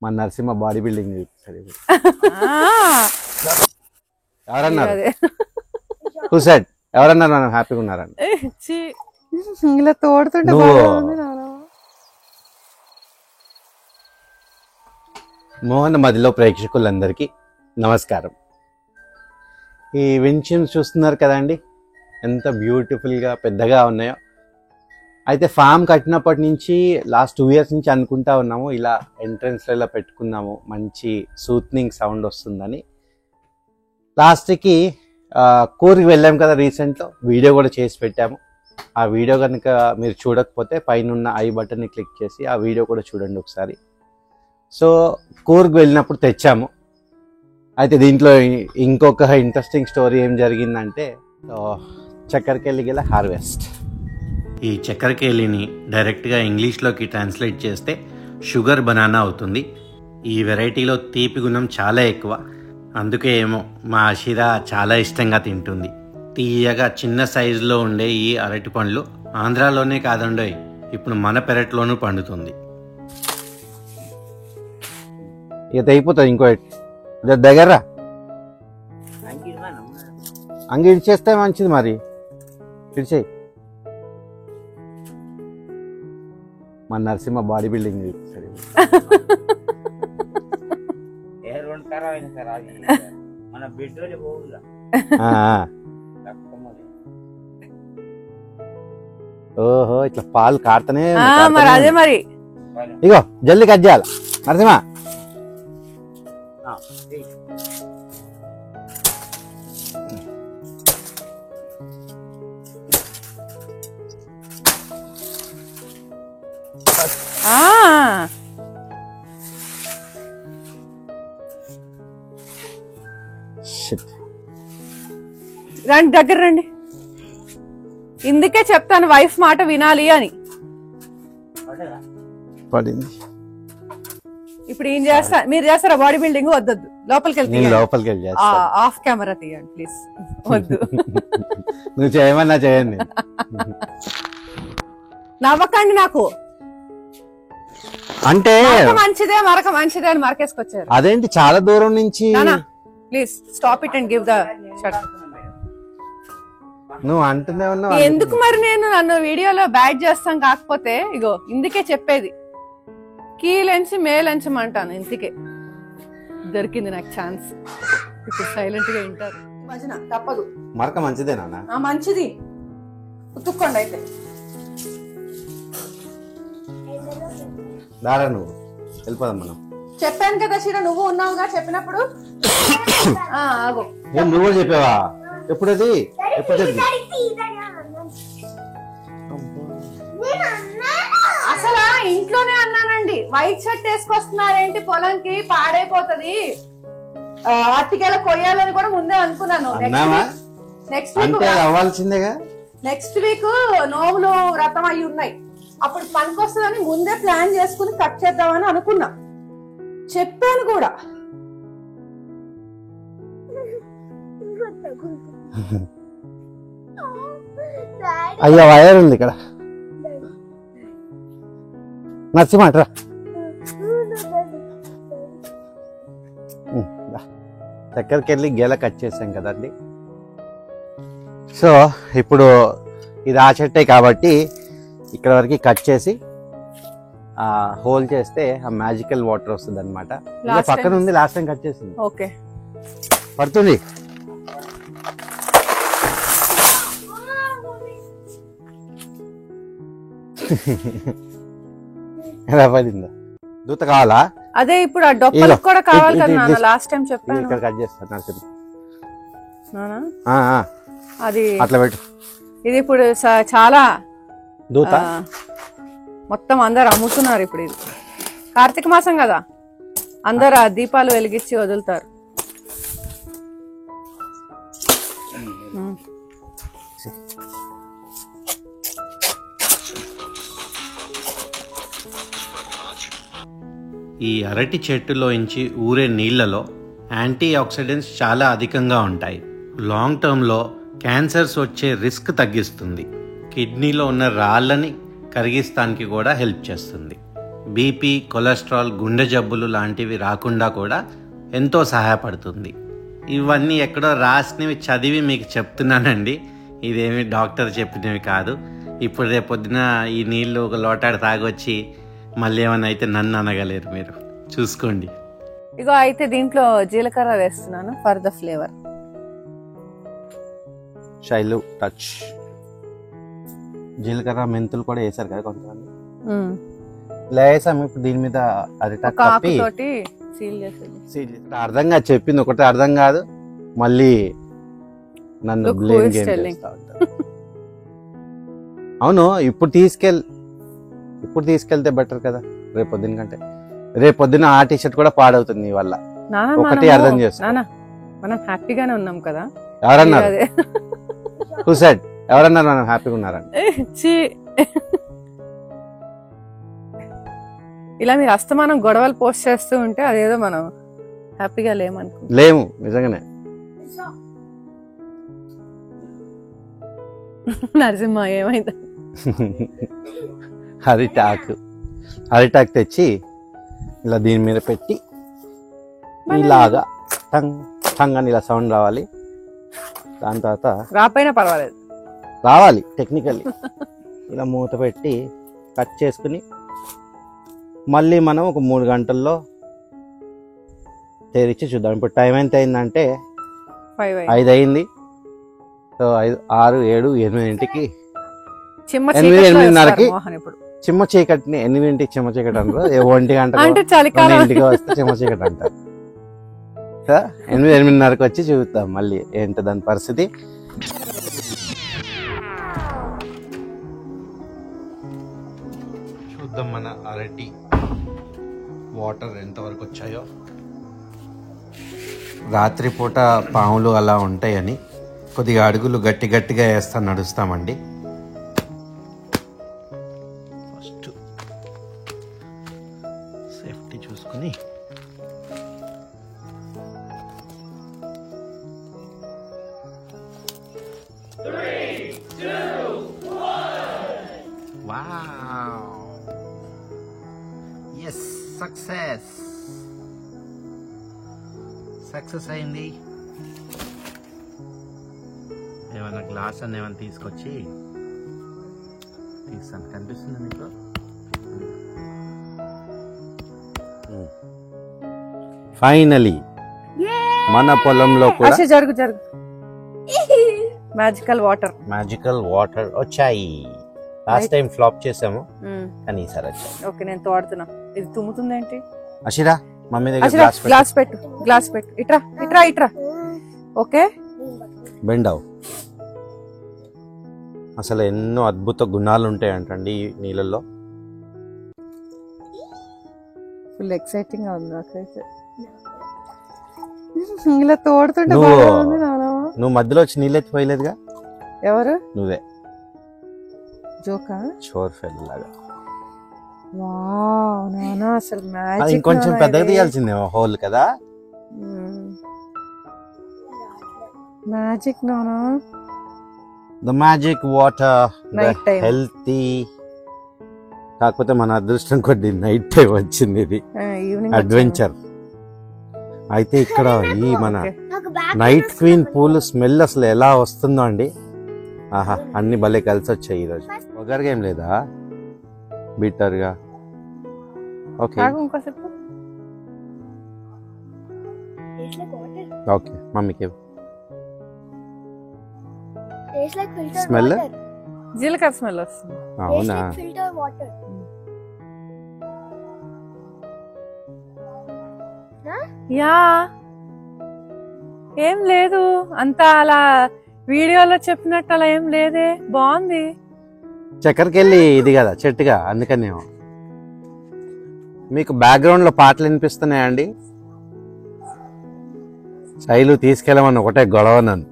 మన Narasimha body building చూపిస్తాడు. ఎవరన్నారు హుసైడ్? ఎవరన్నారు మనం హ్యాపీగా ఉన్నారని? ఇలా తోడుతుంటే మోహన్ మదిలో ప్రేక్షకులందరికీ నమస్కారం. ఈ విండ్షీల్డ్స్ చూస్తున్నారు కదండి, ఎంత బ్యూటిఫుల్గా పెద్దగా ఉన్నాయో. అయితే ఫామ్ కట్టినప్పటి నుంచి లాస్ట్ 2 years నుంచి అనుకుంటా ఉన్నాము ఇలా ఎంట్రన్స్లలో పెట్టుకుందాము, మంచి సూత్నింగ్ సౌండ్ వస్తుందని. లాస్ట్కి కూర్గ్కి వెళ్ళాం కదా రీసెంట్లో, వీడియో కూడా చేసి పెట్టాము. ఆ వీడియో కనుక మీరు చూడకపోతే పైన ఉన్న ఐ బటన్ని క్లిక్ చేసి ఆ వీడియో కూడా చూడండి ఒకసారి. సో కూర్గ్ వెళ్ళినప్పుడు తెచ్చాము. అయితే దీంట్లో ఇంకొక ఇంట్రెస్టింగ్ స్టోరీ ఏం జరిగిందంటే, చక్కెరకేళి గల హార్వెస్ట్. ఈ చక్కెరకేళిని డైరెక్ట్గా ఇంగ్లీష్లోకి ట్రాన్స్లేట్ చేస్తే షుగర్ బనానా అవుతుంది. ఈ వెరైటీలో తీపి గుణం చాలా ఎక్కువ, అందుకే ఏమో మా అషిరా చాలా ఇష్టంగా తింటుంది. తీయగా చిన్న సైజులో ఉండే ఈ అరటి పండ్లు ఆంధ్రాలోనే కాదండోయ్, ఇప్పుడు మన పెరట్లోనూ పండుతుంది. ఇక తెగిపోతుంది. ఇంకో దగ్గర అంగి ఇడిచేస్తే మంచిది, మరి ఇడిచేయి. మన నరసింహ బాడీ బిల్డింగ్ చూపిస్తాడు. ఓహో, ఇట్లా పాలు కాడుతూనే అదే మరి. ఇగో జల్దీ కట్ చేయాలి నరసింహ. రండి, దగ్గర రండి. ఇందుకే చెప్తాను వైఫ్ మాట వినాలి అని. పడింది. ఇప్పుడు ఏం చేస్తా, మీరు చేస్తారా బాడీ బిల్డింగ్? వద్దొద్దు, లోపలికి వెళ్ళి ఆఫ్ కెమెరా తీయండి ప్లీజ్. వద్దు, నువ్వు చేయమన్నా చేయండి. నవ్వకండి నాకు. అంటే మంచిదే మరక మంచిదే అని మరకేసుకొచ్చారు. అదేంటి చాలా దూరం నుంచి. Please stop it and give the shut. నువ్వు అంటూనే ఉన్నావు ఎందుకు మరి? నన్ను వీడియోలో బ్యాడ్ చేస్తాం, కాకపోతే ఇగో ఇందుకే చెప్పేది, కీలెంచి మేలంచమంటాను. ఇందుకే దొరికింది నాకు ఛాన్స్. ఇప్పుడు సైలెంట్ గా వింటారు. మధ్యన తప్పదు. మరక మంచిదేనా? మంచిది, ఉతుక్కోండి. అయితే దారా నువ్వు వెళ్ళిపోదాం మనం. చెప్పాను కదా శిర, నువ్వు ఉన్నావుగా చెప్పినప్పుడు. నువ్వు కూడా చెప్పావా? ఎప్పుడది? ఎప్పుడు అసలు ఇంట్లోనే అన్నానండి. వైట్ షర్ట్ వేసుకొస్తున్నారేంటి పొలంకి, పాడైపోతది, అట్టికెళ్ళ కొయ్యాలని కూడా ముందే అనుకున్నాను. నెక్స్ట్ వీక్ అవ్వాల్సిందేగా. నెక్స్ట్ వీక్ నోవులు వ్రతం అయి ఉన్నాయి, అప్పుడు పనికొస్తుందని ముందే ప్లాన్ చేసుకుని కట్ చేద్దామని అనుకున్నా. చెప్పాను కూడా. అయ్యో వైర్ ఉంది ఇక్కడ. నచ్చిమాట్రా చక్కెరకి వెళ్ళి గెల కట్ చేసాం కదండి. సో ఇప్పుడు ఇది ఆ చెట్టే కాబట్టి ఇక్కడ వరకు కట్ చేసి హోల్ చేస్తే ఆ మ్యాజికల్ వాటర్ వస్తుంది అనమాట. పక్కన ఉంది, లాస్ట్ టైం కట్ చేసింది. ఓకే, పడుతుంది. ఎలా పడిందా? దూత కావాలా? అదే ఇప్పుడు ఆ డొప్పలకు కూడా కావాలి కదా నాన్న, లాస్ట్ టైం చెప్పాను. ఇక్కడ కట్ చేస్తాను అది అట్లా పెట్టు. ఇది ఇప్పుడు చాలా దూత మొత్తం అందరు అమ్ముతున్నారు. ఇప్పుడు ఇది కార్తీక మాసం కదా, అందరు ఆ దీపాలు వెలిగించి వదులుతారు. ఈ అరటి చెట్టులోంచి ఊరే నీళ్లలో యాంటీ ఆక్సిడెంట్స్ చాలా అధికంగా ఉంటాయి. లాంగ్ టర్మ్లో క్యాన్సర్స్ వచ్చే రిస్క్ తగ్గిస్తుంది. కిడ్నీలో ఉన్న రాళ్ళని కరిగిస్తానికి కూడా హెల్ప్ చేస్తుంది. బీపీ, కొలెస్ట్రాల్, గుండె జబ్బులు లాంటివి రాకుండా కూడా ఎంతో సహాయపడుతుంది. ఇవన్నీ ఎక్కడో రాసినవి చదివి మీకు చెప్తున్నానండి, ఇదేమి డాక్టర్ చెప్పినవి కాదు. ఇప్పుడు రేపొద్దున ఈ నీళ్ళు ఒక లోటాడు తాగొచ్చి మళ్ళీ ఏమైనా అయితే నన్ను అనగలేరు, మీరు చూసుకోండి. ఇగో అయితే దీంట్లో జీలకర్ర వేస్తున్నాను for the flavour. Shailu touch. జీలకర్ర, మెంతులు కూడా వేసారు కదా కొంతమంది. ఇలా వేసాము. ఇప్పుడు దీని మీద అరిటాకు కప్పి అర్థంగా చెప్పింది ఒకటి అర్థం కాదు, మళ్ళీ నన్ను బ్లేమ్ గేమ్ చేస్తా ఉంటారు. అవును, ఇప్పుడు తీసుకెళ్తే బెటర్ కదా రేపొద్దున కంటే. రేపొద్దున ఆ టీషర్ట్ కూడా పాడవుతుంది నీ వల్ల. ఒకటి అర్థం చేస్తా. మనం హ్యాపీగానే ఉన్నాం కదా. ఎవరన్నారు? Who said? ఎవరన్నారు మనం హ్యాపీగా ఉన్నారని? ఇలా మీరు అస్తమానం గొడవలు పోస్ట్ చేస్తూ ఉంటే అదేదో మనం హ్యాపీగా లేము నిజంగానే. నరసింహ ఏమైంది? అరిటాకు తెచ్చి ఇలా దీని మీద పెట్టి ఇలాగా టంగ్ టంగ్ అని ఇలా సౌండ్ రావాలి. దాని తర్వాత రాపోయినా పర్వాలేదు, రావాలి టెక్నికల్లీ. ఇలా మూత పెట్టి కట్ చేసుకుని మళ్ళీ మనం ఒక 3 గంటల్లో తెరిచి చూద్దాం. ఇప్పుడు టైం ఎంత అయిందంటే 5 అయింది. సో 5, 6, 7, 8కి 8:30కి చిమ్మ చీకటిని 8ంటికి చిమ్మ చీకటి అంటారు. 1 గంట 2ంటికి వస్తే చిమ్మ చీకటి అంటారు. 8:30కి వచ్చి చూద్దాం మళ్ళీ ఏంటి దాని పరిస్థితి. చూద్దాం మన అరటి వాటర్ ఎంతవరకు వచ్చాయో. రాత్రిపూట పాములు అలా ఉంటాయని కొద్దిగా అడుగులు గట్టిగా వేస్తా నడుస్తామండి. ఫస్ట్ సేఫ్టీ చూసుకుని సక్సెస్ అయింది. ఏమైనా గ్లాస్ అని ఏమైనా తీసుకొచ్చి తీస్తాను. కనిపిస్తుంది మీకు? ఫైనలీ మన పొలంలో కూడా మ్యాజికల్ వాటర్ వచ్చాయి. లాస్ట్ టైం ఫ్లాప్ చేసాము కానీ ఈసారి వచ్చాయి. ఓకే, నేను తోడుతున్నా. ఇది తుమ్ముతుంది ఏంటి? అషిరా, మమ్మీ దగ్గర గ్లాస్ పెట్టు. ఇట్రా. ఓకే, బెండావు. అసలు ఎన్నో అద్భుత గుణాలు ఉంటాయంటండి ఈ నీళ్ళల్లో. ఫుల్ ఎక్సైటింగ్ గా ఉంది నాకైతే. ఇలా తోడుతుంటే నువ్వు మధ్యలో వచ్చి నీళ్ళు ఎత్తిపోయలేదుగా? ఎవరు? నువ్వే. జోకా? షోర్ ఫెల్ లాగా. వావ్ నానా, అసలు మ్యాజిక్. ఇంకొంచెం పెద్దగా తీయాల్సిందేమో హోల్ కదా. మ్యాజిక్ నానా. The magic water, night time healthy. కాకపోతే మన అదృష్టం కొద్ది నైట్ టైం వచ్చింది. ఇది అడ్వెంచర్. అయితే ఇక్కడ ఈ మన నైట్ క్వీన్ పూల్ స్మెల్ అసలు ఎలా వస్తుందో అండి. ఆహా, అన్ని భలే కలిసి వచ్చాయి ఈరోజు. ఒగరుగా ఏం లేదా? బిట్టర్గా. ఓకే ఓకే, మమ్మీకి స్మెల్ జీలకర్ర స్మెల్ వస్తుంది. అవునా? యా, ఏం లేదు అంతా అలా వీడియోలో చెప్పినట్టు అలా ఏం లేదే, బాగుంది. చక్కెరకెళ్ళి ఇది కదా చెట్టుగా, అందుకనే. మీకు బ్యాక్గ్రౌండ్ లో పాటలు వినిపిస్తున్నాయండి? శైలు తీసుకెళ్ళమని ఒకటే గొడవ నన్ను.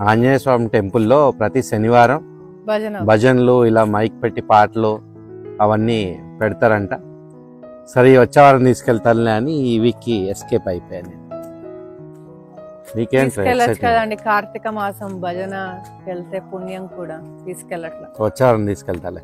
ఆంజనేయ స్వామి టెంపుల్లో ప్రతి శనివారం భజనలు ఇలా మైక్ పెట్టి పాటలు అవన్నీ పెడతారంట. సరే వచ్చే వారం తీసుకెళ్తానులే అని ఈ వీక్ కి ఎస్కేప్ అయిపోయాను. కదండి, కార్తీక మాసం భజన వెళ్తే పుణ్యం కూడా. తీసుకెళ్ళట్లా, వచ్చే వారం తీసుకెళ్తాలే.